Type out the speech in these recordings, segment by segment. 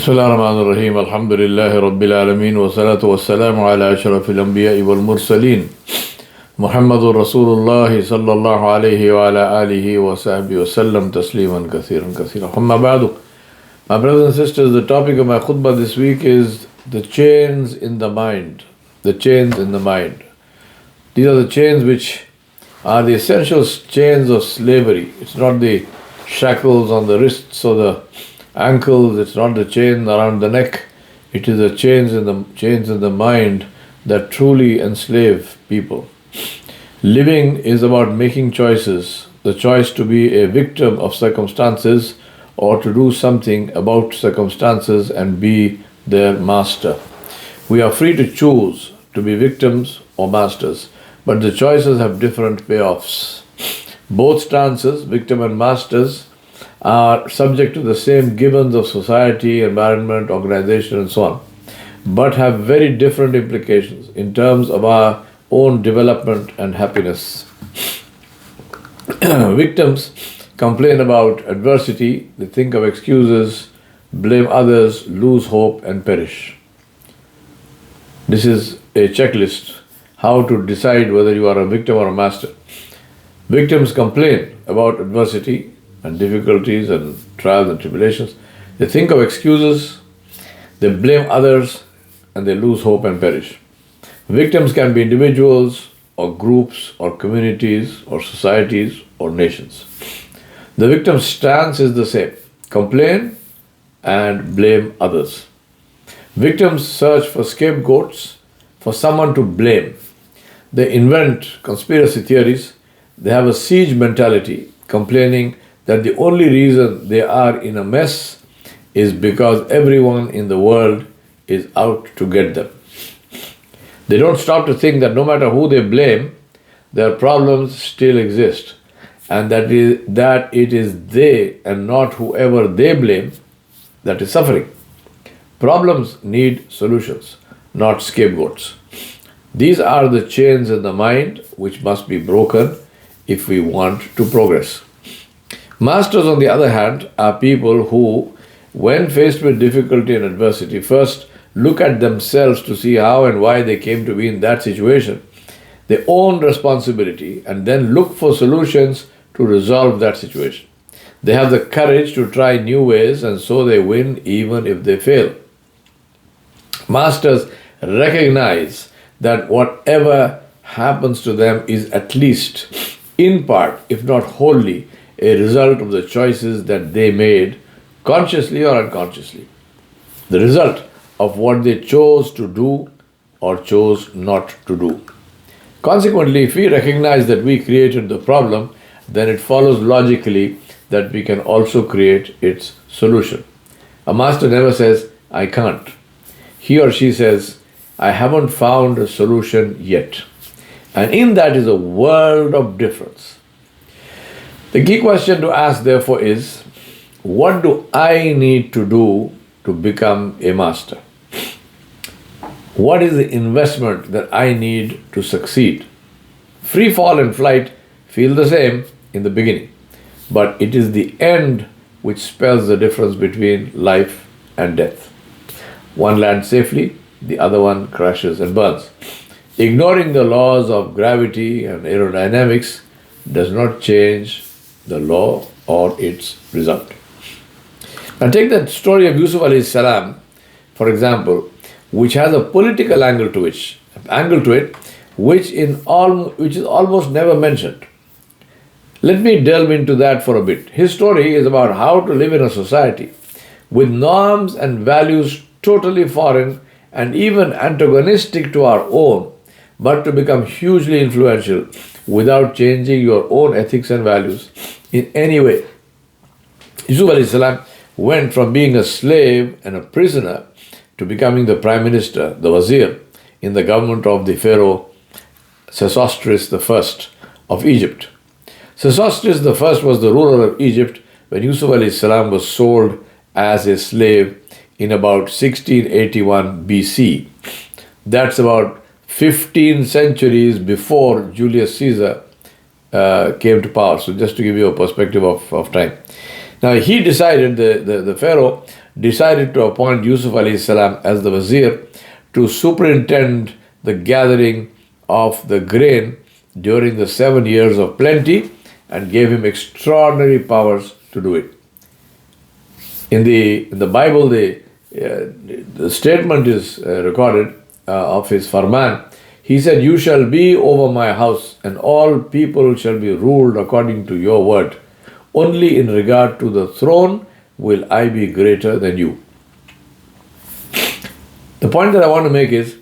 بسم الله الرحمن الرحيم الحمد لله رب العالمين والصلاة والسلام على أشرف الأنبياء والمرسلين محمد رسول الله صلى الله عليه وعلى آله وصحبه وسلم تسليما كثيرا كثيرا أما بعد. My brothers and sisters, the topic of my khutbah this week is the chains in the mind. The chains in the mind. These are the chains which are the essential chains of slavery. It's not the shackles on the wrists or the ankles, it's not the chain around the neck. It is the chains in the mind that truly enslave people. Living is about making choices, the choice to be a victim of circumstances or to do something about circumstances and be their master. We are free to choose to be victims or masters, but the choices have different payoffs. Both stances, victim and masters, are subject to the same givens of society, environment, organization, and so on, but have very different implications in terms of our own development and happiness. Victims complain about adversity, they think of excuses, blame others, lose hope, and perish. This is a checklist how to decide whether you are a victim or a master. Victims complain about adversity and difficulties and trials and tribulations. They think of excuses, they blame others, and they lose hope and perish. Victims can be individuals or groups or communities or societies or nations. The victim's stance is the same: complain and blame others. Victims search for scapegoats, for someone to blame. They invent conspiracy theories. They have a siege mentality, complaining that the only reason they are in a mess is because everyone in the world is out to get them. They don't stop to think that no matter who they blame, their problems still exist, and that it is they and not whoever they blame that is suffering. Problems need solutions, not scapegoats. These are the chains in the mind which must be broken if we want to progress. Masters, on the other hand, are people who, when faced with difficulty and adversity, first look at themselves to see how and why they came to be in that situation. They own responsibility and then look for solutions to resolve that situation. They have the courage to try new ways, and so they win even if they fail. Masters recognize that whatever happens to them is at least in part, if not wholly, a result of the choices that they made, consciously or unconsciously. The result of what they chose to do or chose not to do. Consequently, if we recognize that we created the problem, then it follows logically that we can also create its solution. A master never says, "I can't." He or she says, "I haven't found a solution yet." And in that is a world of difference. The key question to ask, therefore, is, what do I need to do to become a master? What is the investment that I need to succeed? Free fall and flight feel the same in the beginning, but it is the end which spells the difference between life and death. One lands safely, the other one crashes and burns. Ignoring the laws of gravity and aerodynamics does not change the law or its result. Now take that story of Yusuf alayhi salam, for example, which has a political angle to it, which is almost never mentioned. Let me delve into that for a bit. His story is about how to live in a society with norms and values totally foreign and even antagonistic to our own, but to become hugely influential without changing your own ethics and values in any way. Yusuf alayhi salam went from being a slave and a prisoner to becoming the prime minister, the wazir, in the government of the pharaoh Sesostris I of Egypt. Sesostris I was the ruler of Egypt when Yusuf alayhi salam was sold as a slave in about 1681 BC. That's about 15 centuries before Julius Caesar came to power. So just to give you a perspective of time. Now he decided, the Pharaoh decided to appoint Yusuf alayhi salam as the Wazir to superintend the gathering of the grain during the 7 years of plenty and gave him extraordinary powers to do it. In the Bible, the statement is recorded of his farman. He said, "You shall be over my house, and all people shall be ruled according to your word. Only in regard to the throne will I be greater than you." The point that I want to make is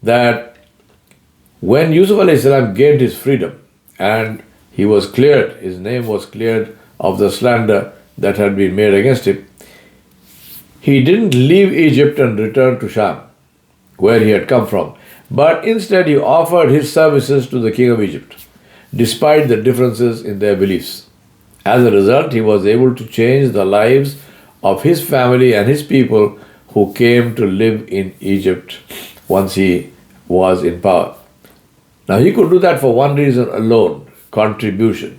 that when Yusuf alayhi salam gained his freedom and he was cleared, his name was cleared of the slander that had been made against him, he didn't leave Egypt and return to Sham, where he had come from, but instead he offered his services to the king of Egypt, despite the differences in their beliefs. As a result, he was able to change the lives of his family and his people who came to live in Egypt once he was in power. Now he could do that for one reason alone: contribution.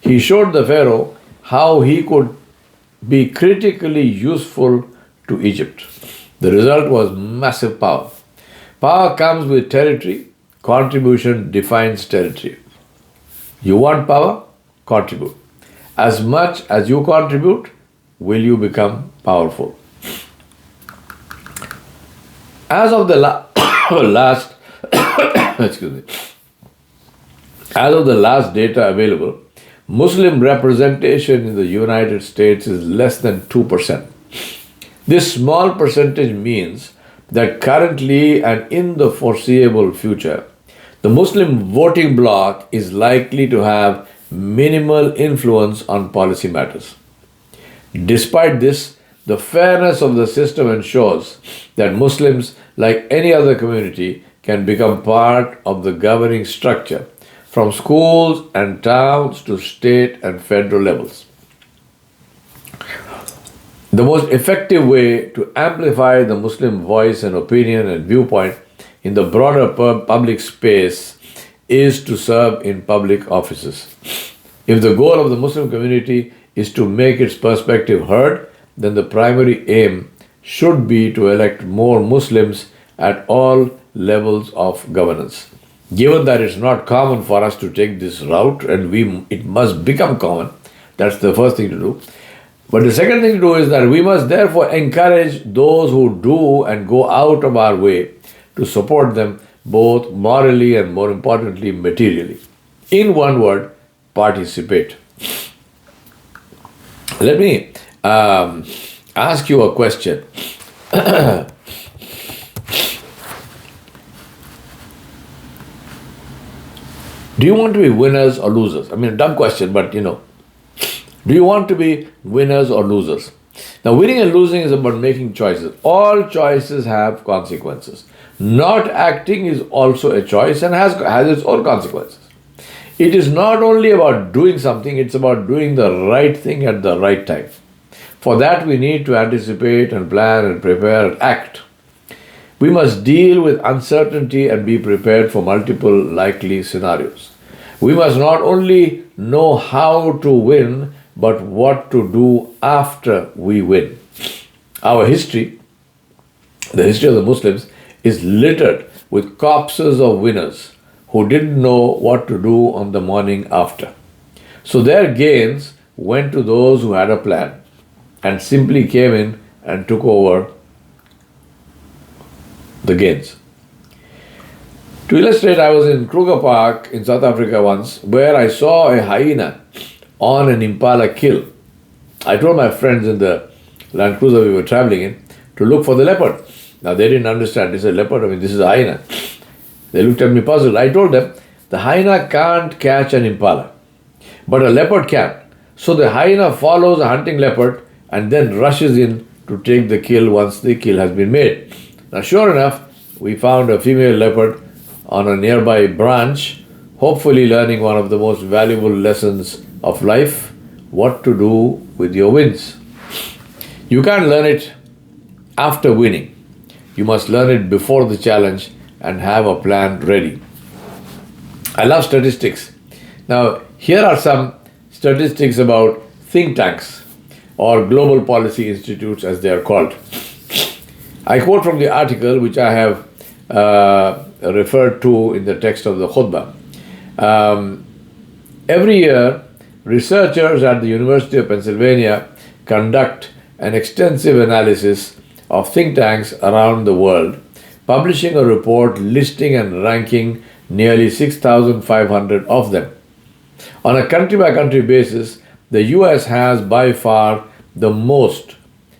He showed the Pharaoh how he could be critically useful to Egypt. The result was massive power. Power comes with territory. Contribution defines territory. You want power? Contribute. As much as you contribute, will you become powerful. As of the last excuse me, as of the last data available, Muslim representation in the United States is less than 2%. This small percentage means that currently and in the foreseeable future, the Muslim voting bloc is likely to have minimal influence on policy matters. Despite this, the fairness of the system ensures that Muslims, like any other community, can become part of the governing structure, from schools and towns to state and federal levels. The most effective way to amplify the Muslim voice and opinion and viewpoint in the broader public space is to serve in public offices. If the goal of the Muslim community is to make its perspective heard, then the primary aim should be to elect more Muslims at all levels of governance. Given that it's not common for us to take this route, and it must become common, that's the first thing to do. But the second thing to do is that we must therefore encourage those who do and go out of our way to support them both morally and, more importantly, materially. In one word, participate. Let me ask you a question. Do you want to be winners or losers? I mean, a dumb question, but do you want to be winners or losers? Now, winning and losing is about making choices. All choices have consequences. Not acting is also a choice and has its own consequences. It is not only about doing something, it's about doing the right thing at the right time. For that, we need to anticipate and plan and prepare and act. We must deal with uncertainty and be prepared for multiple likely scenarios. We must not only know how to win, but what to do after we win. Our history, the history of the Muslims, is littered with corpses of winners who didn't know what to do on the morning after. So their gains went to those who had a plan and simply came in and took over the gains. To illustrate, I was in Kruger Park in South Africa once, where I saw a hyena on an impala kill. I told my friends in the Land Cruiser we were traveling in to look for the leopard. Now they didn't understand. They said, leopard, I mean, this is a hyena. They looked at me puzzled. I told them, the hyena can't catch an impala, but a leopard can. So the hyena follows a hunting leopard and then rushes in to take the kill once the kill has been made. Now sure enough, we found a female leopard on a nearby branch, hopefully learning one of the most valuable lessons of life: what to do with your wins. You can't learn it after winning. You must learn it before the challenge and have a plan ready. I love statistics. Now, here are some statistics about think tanks. or global policy institutes as they are called. I quote from the article which I have referred to in the text of the khutbah. Every year, researchers at the University of Pennsylvania conduct an extensive analysis of think tanks around the world, publishing a report listing and ranking nearly 6,500 of them. On a country-by-country basis, the US has by far the most,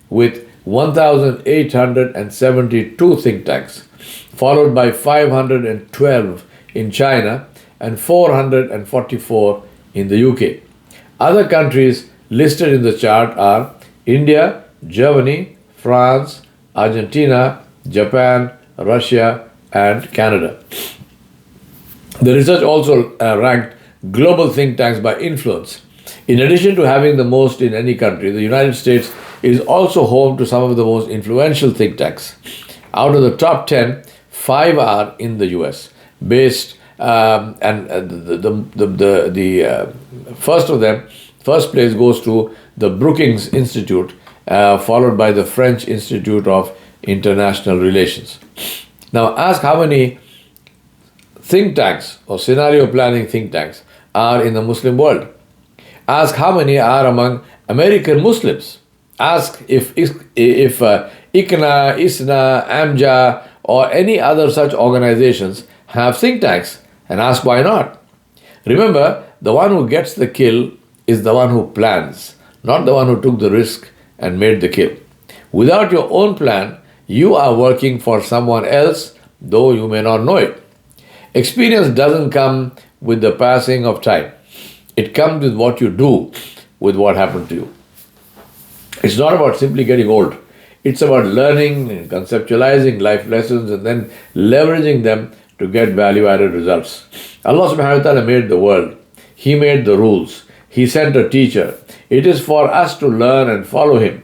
with 1,872 think tanks, followed by 512 in China and 444 in the UK. Other countries listed in the chart are India, Germany, France, Argentina, Japan, Russia, and Canada. The research also ranked global think tanks by influence. In addition to having the most in any country, the United States is also home to some of the most influential think tanks. Out of the top 10, 5 are in the US, based first place goes to the Brookings Institute, followed by the French Institute of International Relations. Now ask how many think tanks or scenario planning think tanks are in the Muslim world. Ask how many are among American Muslims. Ask if ICNA, ISNA, AMJA, or any other such organizations have think tanks, and ask why not. Remember, the one who gets the kill is the one who plans, not the one who took the risk and made the kill. Without your own plan, you are working for someone else, though you may not know it. Experience doesn't come with the passing of time. It comes with what you do with what happened to you. It's not about simply getting old. It's about learning and conceptualizing life lessons and then leveraging them to get value-added results. Allah subhanahu wa ta'ala made the world. He made the rules. He sent a teacher. It is for us to learn and follow him.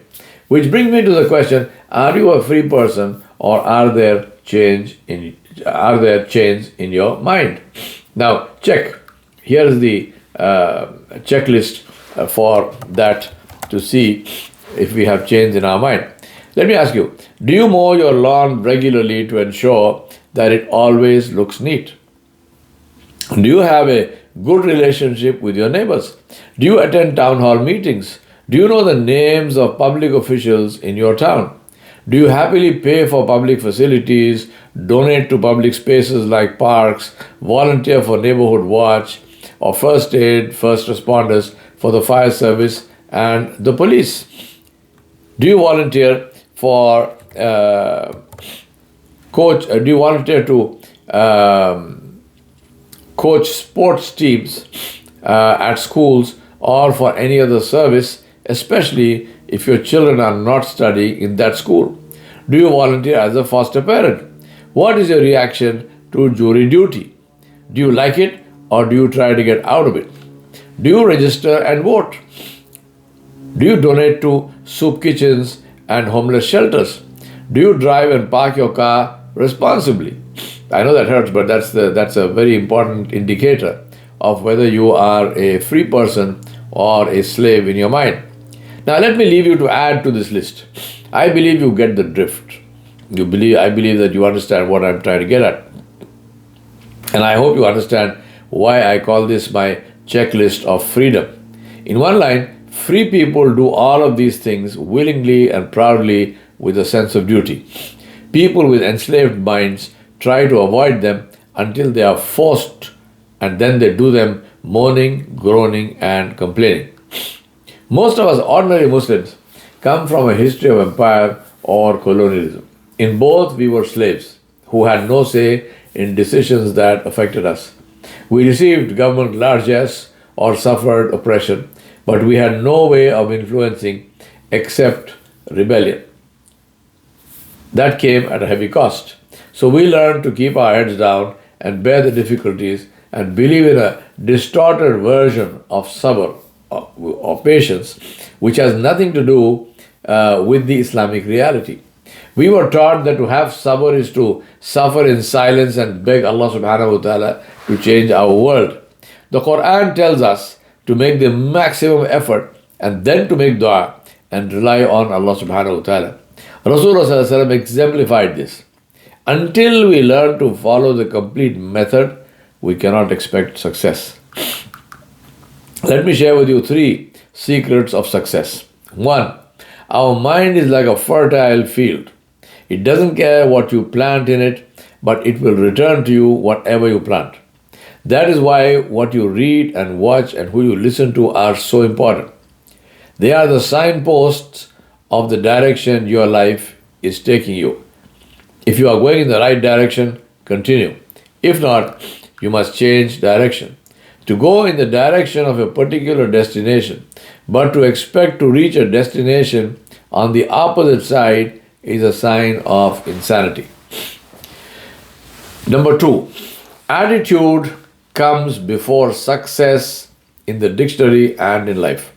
Which brings me to the question, are you a free person or are there chains in your mind? Now check. Here is the checklist for that to see if we have chains in our mind. Let me ask you, do you mow your lawn regularly to ensure that it always looks neat? Do you have a good relationship with your neighbors? Do you attend town hall meetings? Do you know the names of public officials in your town? Do you happily pay for public facilities, donate to public spaces like parks, volunteer for neighborhood watch, or first aid, first responders for the fire service and the police? Do you volunteer for do you volunteer to coach sports teams at schools or for any other service, especially if your children are not studying in that school? Do you volunteer as a foster parent? What is your reaction to jury duty? Do you like it or do you try to get out of it? Do you register and vote? Do you donate to soup kitchens and homeless shelters? Do you drive and park your car responsibly? I know that hurts, but that's a very important indicator of whether you are a free person or a slave in your mind. Now let me leave you to add to this list. I believe you get the drift. I believe that you understand what I'm trying to get at. And I hope you understand why I call this my checklist of freedom. In one line, free people do all of these things willingly and proudly with a sense of duty. People with enslaved minds try to avoid them until they are forced, and then they do them moaning, groaning, and complaining. Most of us ordinary Muslims come from a history of empire or colonialism. In both, we were slaves who had no say in decisions that affected us. We received government largesse or suffered oppression, but we had no way of influencing except rebellion. That came at a heavy cost. So we learned to keep our heads down and bear the difficulties and believe in a distorted version of sabr or patience, which has nothing to do with the Islamic reality. We were taught that to have sabr is to suffer in silence and beg Allah subhanahu wa ta'ala to change our world. The Quran tells us to make the maximum effort and then to make dua and rely on Allah subhanahu wa ta'ala. Rasulullah sallallahu alaihi wasallam exemplified this. Until we learn to follow the complete method, we cannot expect success. Let me share with you 3 secrets of success. 1. Our mind is like a fertile field. It doesn't care what you plant in it, but it will return to you whatever you plant. That is why what you read and watch and who you listen to are so important. They are the signposts of the direction your life is taking you. If you are going in the right direction, continue. If not, you must change direction. To go in the direction of a particular destination, but to expect to reach a destination on the opposite side is a sign of insanity. Number 2, attitude comes before success in the dictionary and in life.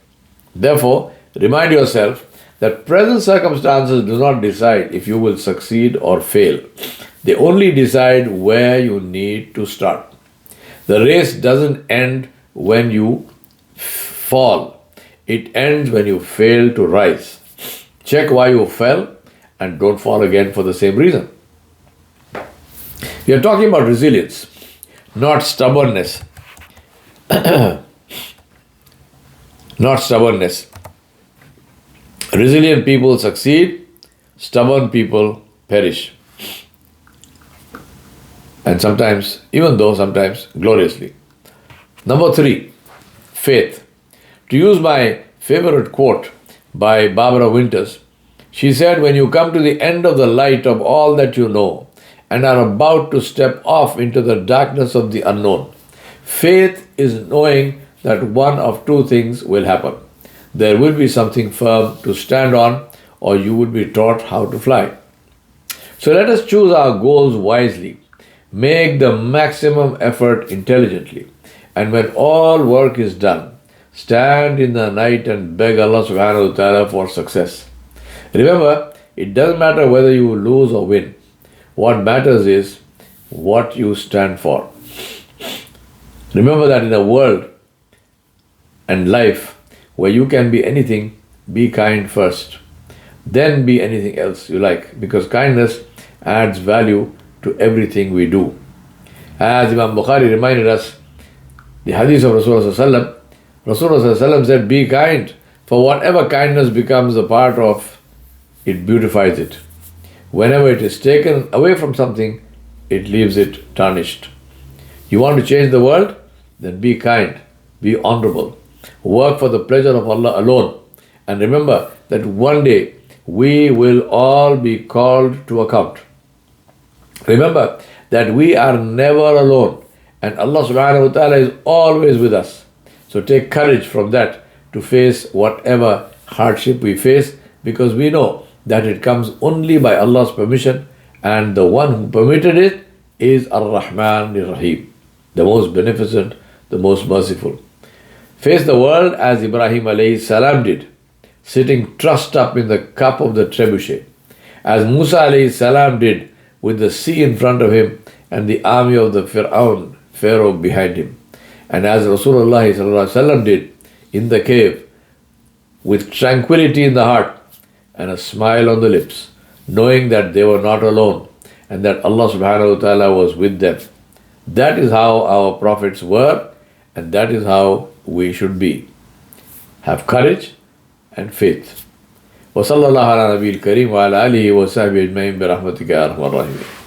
Therefore, remind yourself that present circumstances do not decide if you will succeed or fail. They only decide where you need to start. The race doesn't end when you fall. It ends when you fail to rise. Check why you fell and don't fall again for the same reason. We are talking about resilience, not stubbornness. Not stubbornness. Resilient people succeed, stubborn people perish. And sometimes, even though sometimes gloriously. Number 3, faith. To use my favorite quote by Barbara Winters, she said, when you come to the end of the light of all that you know and are about to step off into the darkness of the unknown, faith is knowing that one of 2 things will happen. There will be something firm to stand on, or you will be taught how to fly. So let us choose our goals wisely, make the maximum effort intelligently, and when all work is done, stand in the night and beg Allah subhanahu wa ta'ala for success. Remember, it doesn't matter whether you lose or win. What matters is what you stand for. Remember that in a world and life where you can be anything, be kind first. Then be anything else you like, because kindness adds value to everything we do. As Imam Bukhari reminded us, the hadith of Rasulullah said, be kind, for whatever kindness becomes a part of, it beautifies it. Whenever it is taken away from something, it leaves it tarnished. You want to change the world? Then be kind, be honorable. Work for the pleasure of Allah alone. And remember that one day we will all be called to account. Remember that we are never alone and Allah subhanahu wa ta'ala is always with us. So take courage from that to face whatever hardship we face, because we know that it comes only by Allah's permission, and the one who permitted it is Ar-Rahman Ar-Rahim, the most beneficent, the most merciful. Face the world as Ibrahim alayhi salam did, sitting trussed up in the cup of the trebuchet, as Musa alayhi salam did with the sea in front of him and the army of the Pharaoh behind him, and as Rasulullah sallallahu alaihi wasallam did in the cave, with tranquility in the heart and a smile on the lips, knowing that they were not alone and that Allah subhanahu wa ta'ala was with them. That is how our prophets were, and that is how we should be. Have courage and faith. وصلى الله على نبي الكريم وعلى آله وصحبه أجمعين برحمتك يا أرحم الراحمين.